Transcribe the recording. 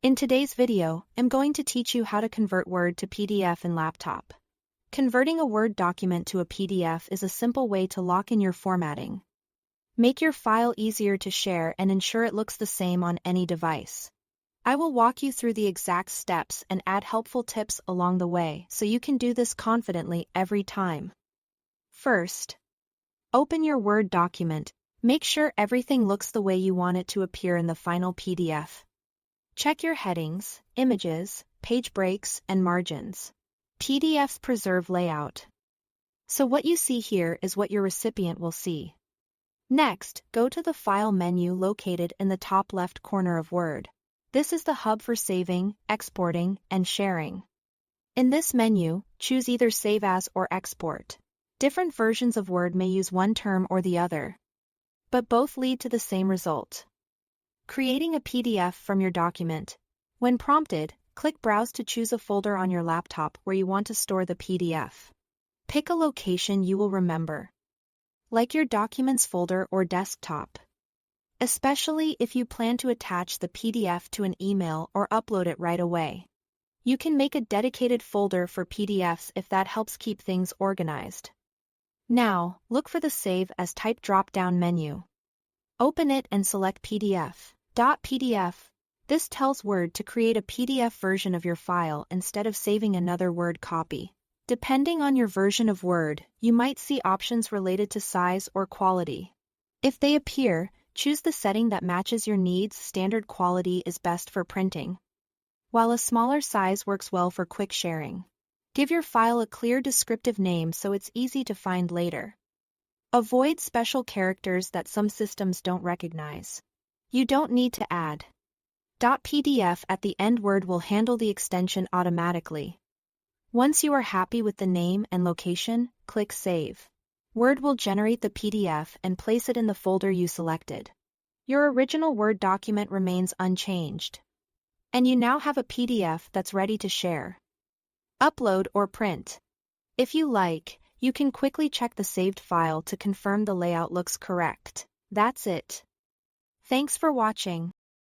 In today's video, I'm going to teach you how to convert Word to PDF in laptop. Converting a Word document to a PDF is a simple way to lock in your formatting. Make your file easier to share and ensure it looks the same on any device. I will walk you through the exact steps and add helpful tips along the way so you can do this confidently every time. First, open your Word document. Make sure everything looks the way you want it to appear in the final PDF. Check your headings, images, page breaks, and margins. PDFs preserve layout. So what you see here is what your recipient will see. Next, go to the File menu located in the top left corner of Word. This is the hub for saving, exporting, and sharing. In this menu, choose either Save As or Export. Different versions of Word may use one term or the other, but both lead to the same result. Creating a PDF from your document. When prompted, click Browse to choose a folder on your laptop where you want to store the PDF. Pick a location you will remember, like your Documents folder or desktop, especially if you plan to attach the PDF to an email or upload it right away. You can make a dedicated folder for PDFs if that helps keep things organized. Now, look for the Save As Type drop-down menu. Open it and select PDF. .pdf. This tells Word to create a PDF version of your file instead of saving another Word copy. Depending on your version of Word, you might see options related to size or quality. If they appear, choose the setting that matches your needs. Standard quality is best for printing, while a smaller size works well for quick sharing. Give your file a clear descriptive name so it's easy to find later. Avoid special characters that some systems don't recognize. You don't need to add .pdf at the end. Word will handle the extension automatically. Once you are happy with the name and location, click Save. Word will generate the PDF and place it in the folder you selected. Your original Word document remains unchanged, and you now have a PDF that's ready to share, upload, or print. If you like, you can quickly check the saved file to confirm the layout looks correct. That's it. Thanks for watching.